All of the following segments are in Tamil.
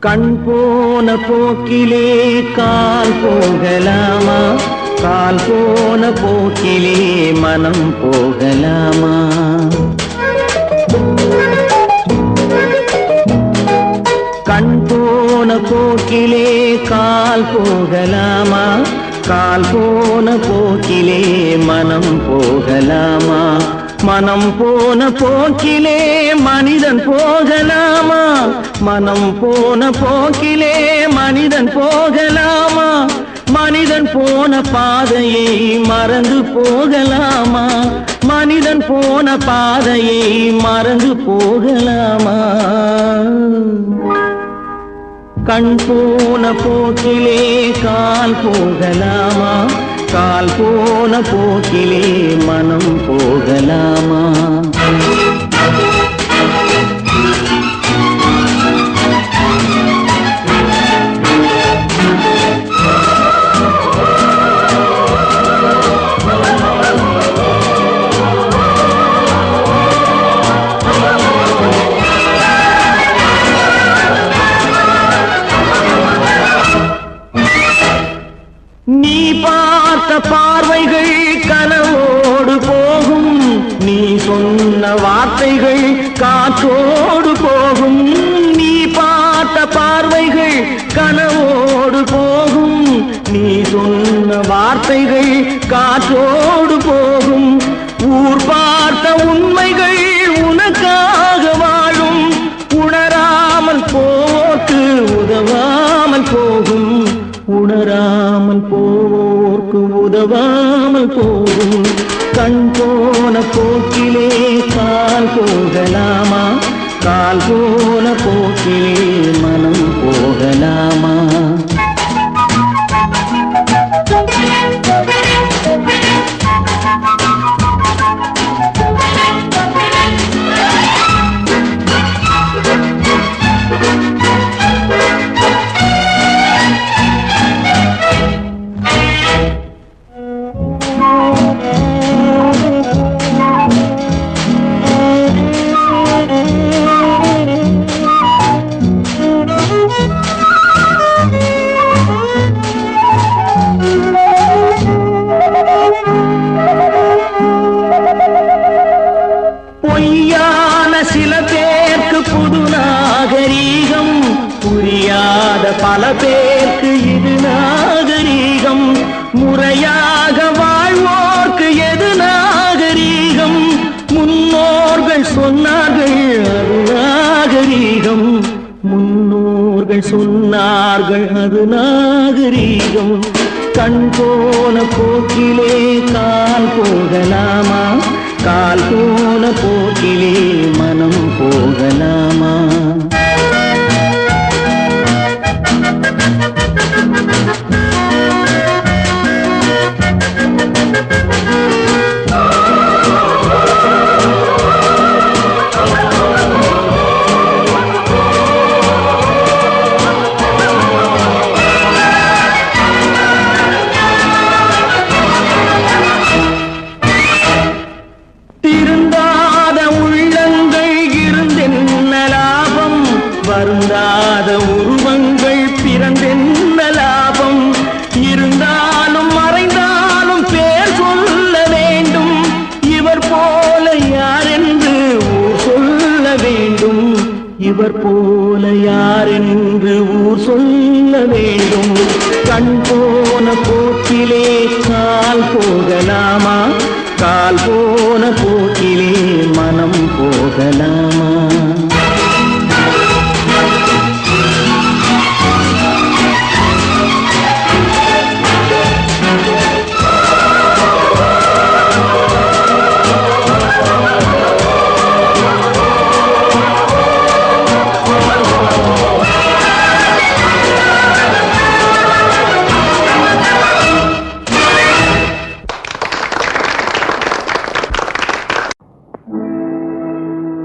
கண் போன போக்கிலே கால் போகலாமா, கால் போன போக்கிலே மனம் போகலாமா? கண் போன போக்கிலே கால் போகலாமா, கால் போன போக்கிலே மனம் போகலாமா? மனம் போன போக்கிலே மனிதன் போகலாமா, மனம் போன போக்கிலே மனிதன் போகலாமா? மனிதன் போன பாதையை மறந்து போகலாமா, மனிதன் போன பாதையை மறந்து போகலாமா? கண் போன போக்கிலே கால் போகலாமா, கால் போன போக்கிலே மனம் போகலாமா? நீ பார்த்த பார்வைகள் கனவோடு போகும், நீ சொன்ன வார்த்தைகள் காற்றோடு போகும். நீ பார்த்த பார்வைகள் கனவோடு போகும், நீ சொன்ன வார்த்தைகள் காற்றோடு போகும். ஊர் பார்த்த உண்மைகள் உனக்காக வாழும், உணராமல் போக்கு உதவாமல் போகும், உணராமல் போர்க்கு உதவாமல் போகும். கண் போன போக்கிலே கால் போகலாமா, கால் போன போக்கிலே மனம் போகலாமா? பொய்யான சில பேருக்கு புது நாகரீகம், புரியாத பல பேருக்கு இது நாகரீகம். முறையாக வாழ்வோர்க்கு எது நாகரீகம்? முன்னோர்கள் சொன்னார்கள் அது நாகரீகம், முன்னோர்கள் சொன்னார்கள் அது நாகரீகம். கண் போன போக்கிலே கால் போகலாமா, கால் போன போக்கிலே மனம் போகலாமா? வருந்தாத உருவங்கள் பிறந்தென்ன லாபம்? இருந்தாலும் மறைந்தாலும் பேர் சொல்ல வேண்டும், இவர் போல யார் என்று ஊர் சொல்ல வேண்டும், இவர் போல போல யார் என்று ஊர் சொல்ல வேண்டும். கண் போன போக்கிலே கால் போகலாமா? கால் போன போக்கிலே மனம் போகலாமா?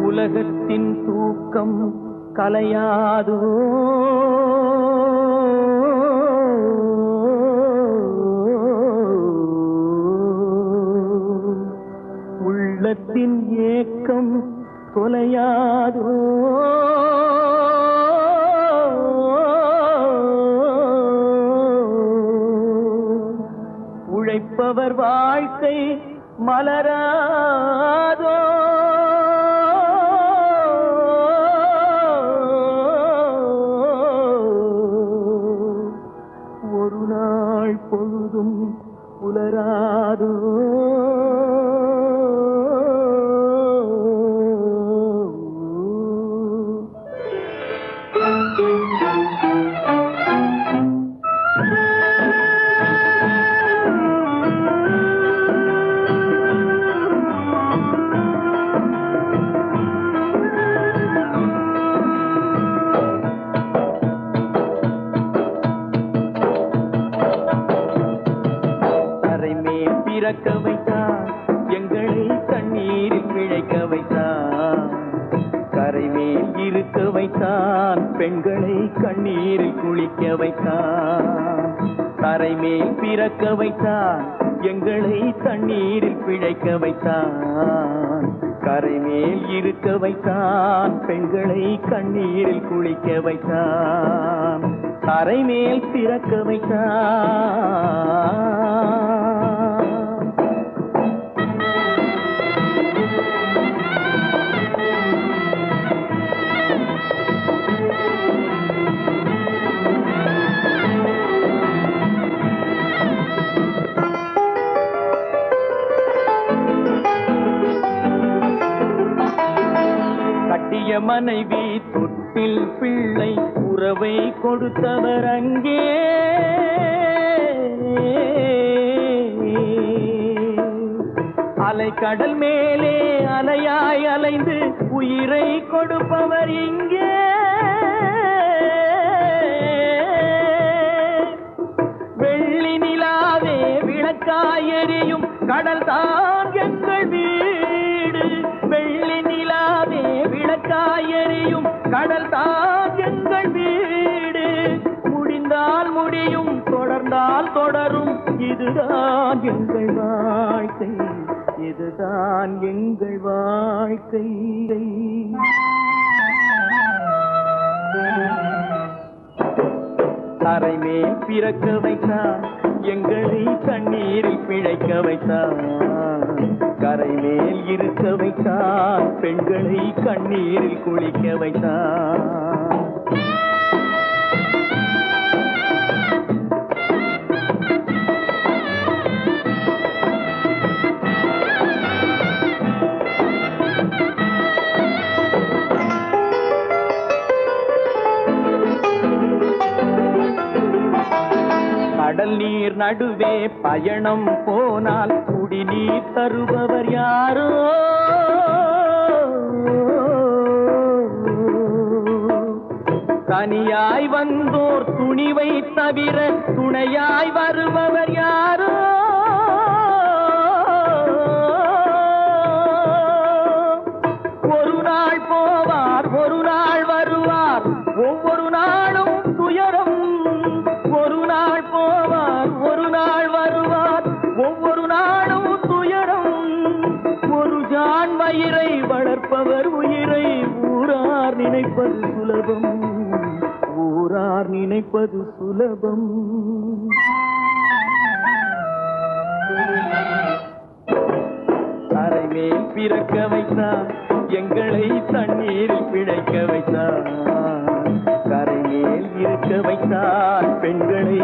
உலகத்தின் தூக்கம் கலையாதோ? உள்ளத்தின் ஏக்கம் தொலையாதோ? உழைப்பவர் வாழ்க்கை மலராதோ? ஒரு நாள் பொழுதும் புலராதோ? பிறக்க வைத்தான் எங்களை கண்ணீரில் பிழைக்க வைத்தான். கரைமேல் இருக்க வைத்தான் பெண்களை கண்ணீரில் குளிக்க வைத்தான். கரைமேல் பிறக்க வைத்தான் எங்களை தண்ணீரில் பிழைக்க வைத்தான். கரைமேல் இருக்க வைத்தான் பெண்களை கண்ணீரில் குளிக்க வைத்தான். கரைமேல் பிறக்க வைத்தான். கட்டிய மனைவி தொட்டில் பிள்ளை உறவை கொடுத்தவர் அங்கே. அலைக்கடல் மேலே அலையாய் அலைந்து உயிரை கொடுப்பவர் இங்கே. வெள்ளி நிலாவே விளக்காய் எரியும் கடல் தான் எங்கள் வீடு. வெள்ளி நிலாவே விளக்காய் எரியும் கடல் தான் எங்கள் வீடு. முடிந்தால் முடியும் தொடர்ந்தால் தொடரும் இதுதான் எங்கள் வாழ்க்கை. இதுதான் எங்கள் வாழ்க்கை. கரைமேல் பிறக்க வைத்தான் எங்களை தண்ணீரில் பிழைக்க வைத்தான். கரைமேல் இருக்க வைத்தான் பெண்களை கண்ணீரில் குளிக்க வைத்தான். கடல் நீர் நடுவே பயணம் போனால் குடிநீர் தருபவர் யாரோ? தனியாய் வந்தோர் துணிவை தவிர துணையாய் வருபவர் யாரோ? ஒரு நாள் போவார் ஒரு நாள் வருவார் ஒவ்வொரு நாளும் துயரம். ஒரு நாள் போவார் ஒரு நாள் வருவார் ஒவ்வொரு நாளும் துயரம். ஒரு ஜான் வயிறை வளர்ப்பவர் உயிரை ஊரார் நினைப்பது சுலபம். ஊரார் நினைப்பது சுலபம். கரைமேல் பிறக்க வைத்தான் எங்களை தண்ணீரில் பிழைக்க வைத்தான். வைத்தால் பெண்களை